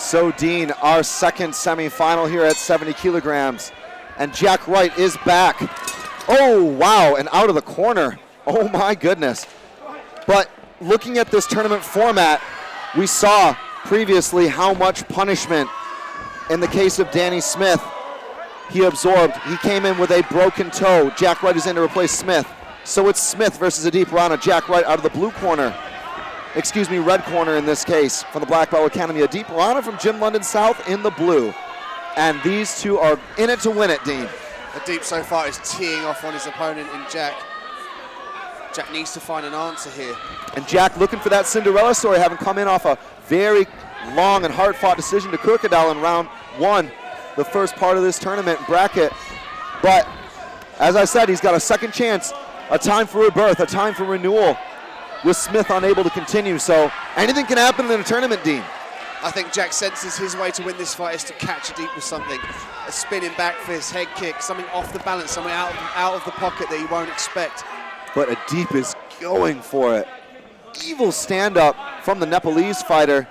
So, Dean, our second semifinal here at 70 kilograms. And Jack Wright is back. Oh, wow, and out of the corner. Oh, my goodness. But looking at this tournament format, we saw previously how much punishment, in the case of Danny Smith, he absorbed. He came in with a broken toe. Jack Wright is in to replace Smith. So it's Smith versus Aadeep Rana. Jack Wright out of the blue corner. Excuse me, red corner in this case, from the Black Belt Academy. Aadeep Rana from Gym London South in the blue. And these two are in it to win it, Dean. Aadeep so far is teeing off on his opponent in Jack. Jack needs to find an answer here. And Jack looking for that Cinderella story, having come in off a very long and hard-fought decision to Kurkadal in round one, the first part of this tournament bracket. But as I said, he's got a second chance, a time for rebirth, a time for renewal, with Smith unable to continue. So anything can happen in a tournament, Dean. I think Jack senses his way to win this fight is to catch Aadeep with something. A spinning back fist, head kick, something off the balance, something out of the pocket that he won't expect. But Aadeep is going for it. Evil stand-up from the Nepalese fighter.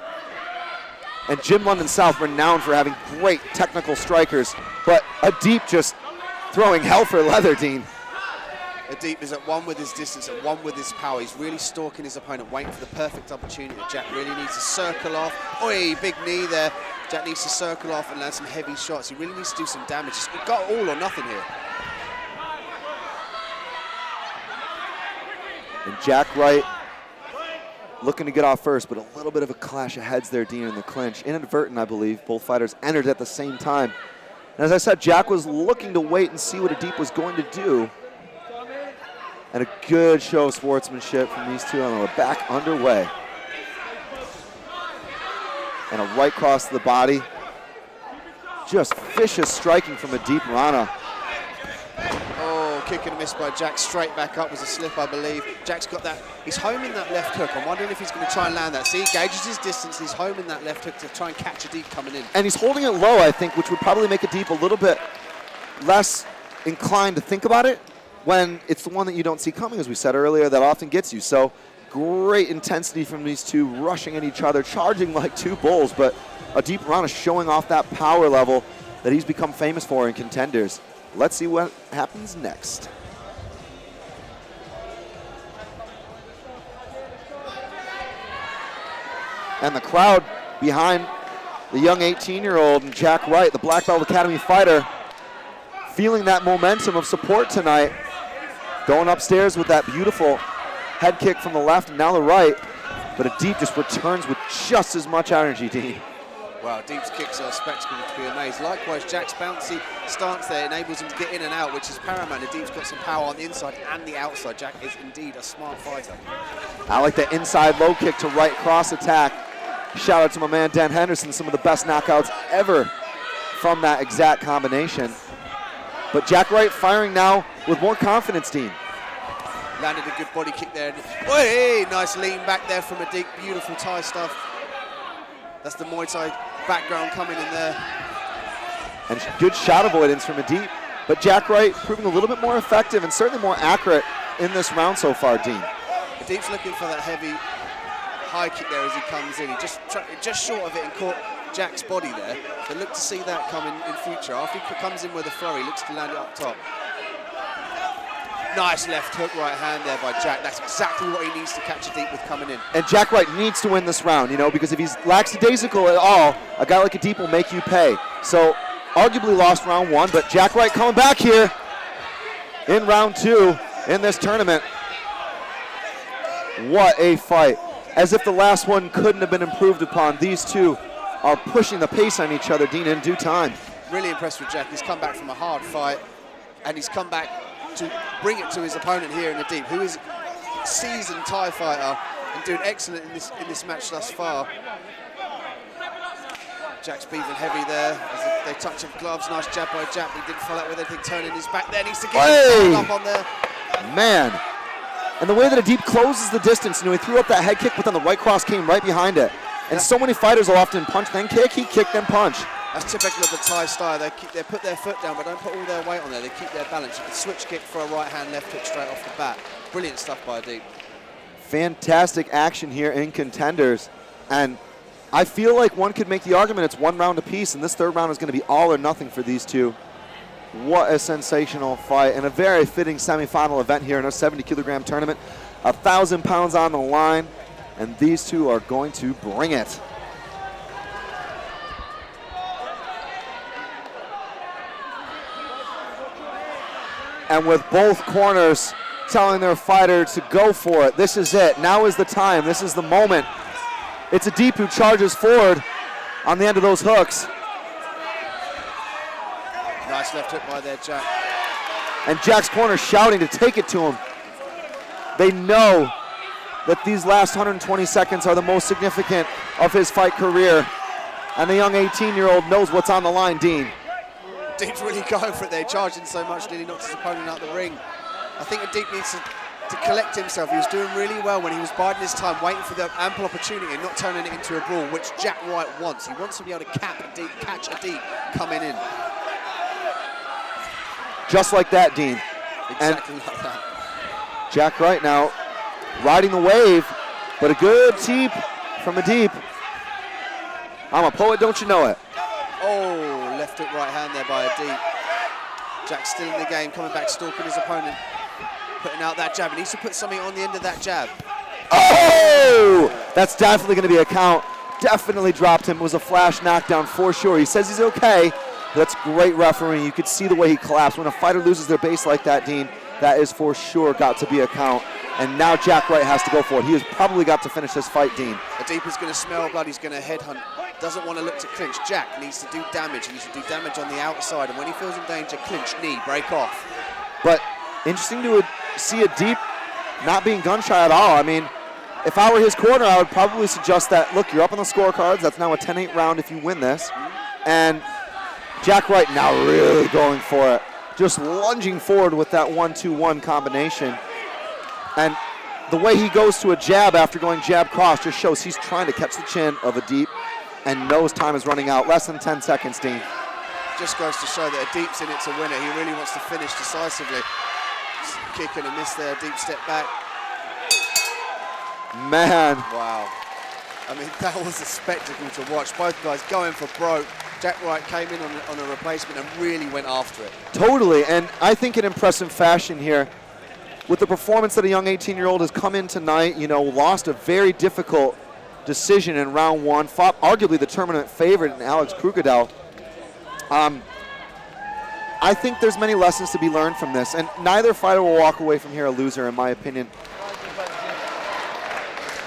And Gym London South, renowned for having great technical strikers. But Aadeep just throwing hell for leather, Dean. Aadeep is at one with his distance, at one with his power. He's really stalking his opponent, waiting for the perfect opportunity. Jack really needs to circle off. Oi, big knee there. Jack needs to circle off and land some heavy shots. He really needs to do some damage. He's got all or nothing here. And Jack Wright looking to get off first, but a little bit of a clash of heads there, Dean, in the clinch. Inadvertent, I believe. Both fighters entered at the same time. And as I said, Jack was looking to wait and see what Aadeep was going to do. And a good show of sportsmanship from these two, and we're back underway. And a right cross to the body. Just vicious striking from Aadeep Rana. Oh, kick and a miss by Jack. Straight back up was a slip, I believe. Jack's got that. He's homing that left hook. I'm wondering if he's going to try and land that. See, he gauges his distance. He's homing that left hook to try and catch Aadeep coming in. And he's holding it low, I think, which would probably make Aadeep a little bit less inclined to think about it when it's the one that you don't see coming, as we said earlier, that often gets you. So great intensity from these two, rushing at each other, charging like two bulls. But Aadeep Rana showing off that power level that he's become famous for in Contenders. Let's see what happens next. And the crowd behind the young 18-year-old and Jack Wright, the Black Belt Academy fighter, feeling that momentum of support tonight. Going upstairs with that beautiful head kick from the left and now the right. But Aadeep just returns with just as much energy, Dean. Wow, Aadeep's kicks are a spectacle to be amazed. Likewise, Jack's bouncy stance there enables him to get in and out, which is paramount. Aadeep's got some power on the inside and the outside. Jack is indeed a smart fighter. I like the inside low kick to right cross attack. Shout out to my man Dan Henderson, some of the best knockouts ever from that exact combination. But Jack Wright firing now with more confidence, Dean. Landed a good body kick there. Hey, nice lean back there from Aadeep. Beautiful Thai stuff. That's the Muay Thai background coming in there. And good shot avoidance from Aadeep. But Jack Wright proving a little bit more effective and certainly more accurate in this round so far, Dean. Aadeep's looking for that heavy high kick there as he comes in. He just short of it and caught Jack's body there. So look to see that coming in future. After he comes in with a flurry, looks to land it up top. Nice left hook, right hand there by Jack. That's exactly what he needs to catch Aadeep with coming in. And Jack Wright needs to win this round, you know, because if he's lackadaisical at all, a guy like Aadeep will make you pay. So arguably lost round one, but Jack Wright coming back here in round two in this tournament. What a fight. As if the last one couldn't have been improved upon. These two are pushing the pace on each other, Dean, in due time. Really impressed with Jack. He's come back from a hard fight, and he's come back to bring it to his opponent here in Aadeep, who is a seasoned Thai fighter and doing excellent in this match thus far. Jack's beating heavy there. As they touch of gloves. Nice jab by Jack. He didn't follow up with anything. Turning his back there. Needs to get his up on there. Man. And the way that Aadeep closes the distance, you know, he threw up that head kick, but then the right cross came right behind it. And so many fighters will often punch, then kick, he kicked, then punch. That's typical of the Thai style. They put their foot down, but don't put all their weight on there. They keep their balance. You can switch kick for a right hand, left hook straight off the bat. Brilliant stuff by Aadeep. Fantastic action here in Contenders. And I feel like one could make the argument it's 1 round apiece, and this third round is going to be all or nothing for these two. What a sensational fight, and a very fitting semifinal event here in our 70-kilogram tournament. 1,000 pounds on the line, and these two are going to bring it. And with both corners telling their fighter to go for it, this is it. Now is the time. This is the moment. It's Aadeep who charges forward on the end of those hooks. Nice left hook by there, Jack. And Jack's corner shouting to take it to him. They know that these last 120 seconds are the most significant of his fight career. And the young 18-year-old knows what's on the line, Dean. Aadeep's really going for it there, charging so much, nearly knocked his opponent out the ring. I think Aadeep needs to collect himself. He was doing really well when he was biding his time, waiting for the ample opportunity and not turning it into a brawl, which Jack Wright wants. He wants to be able to catch Aadeep coming in. Just like that, Dean. Exactly like that. Jack Wright now riding the wave, but a good teep from Aadeep. I'm a poet, don't you know it? Oh, left hook, right hand there by Aadeep. Jack's still in the game, coming back, stalking his opponent, putting out that jab. He needs to put something on the end of that jab. Oh! That's definitely going to be a count. Definitely dropped him. It was a flash knockdown for sure. He says he's okay. That's great refereeing. You could see the way he collapsed. When a fighter loses their base like that, Dean, that is for sure got to be a count. And now Jack Wright has to go for it. He has probably got to finish this fight, Dean. Aadeep is going to smell blood. He's going to headhunt. Doesn't want to look to clinch. Jack needs to do damage. He needs to do damage on the outside. And when he feels in danger, clinch, knee, break off. But interesting to see Aadeep not being gun shy at all. I mean, if I were his corner, I would probably suggest that, look, you're up on the scorecards. That's now a 10-8 round if you win this. And Jack Wright now really going for it. Just lunging forward with that 1-2-1 combination. And the way he goes to a jab after going jab cross just shows he's trying to catch the chin of Aadeep and knows time is running out. Less than 10 seconds, Dean. Just goes to show that Aadeep's in it to win it. He really wants to finish decisively. Kick and a miss there. Aadeep step back. Man. Wow. I mean, that was a spectacle to watch. Both guys going for broke. Jack Wright came in on a replacement and really went after it. Totally, and I think in impressive fashion here, with the performance that a young 18-year-old has come in tonight, you know, lost a very difficult decision in round one, fought arguably the tournament favorite in Alex Krukadel. I think there's many lessons to be learned from this, and neither fighter will walk away from here a loser, in my opinion.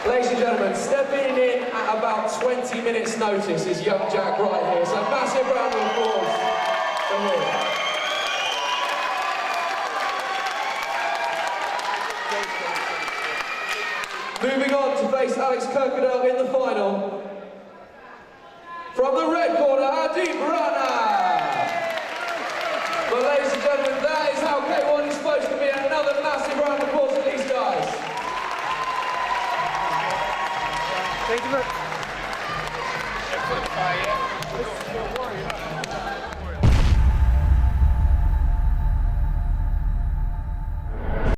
Ladies and gentlemen, stepping in at about 20 minutes' notice is young Jack Wright here. So massive round of applause for him. Moving on to face Alex Krukadel in the final. From the red corner, Aadeep Rana. But ladies and gentlemen, that is how K1 is supposed to be. Another massive round of applause for these guys. Thank you very much.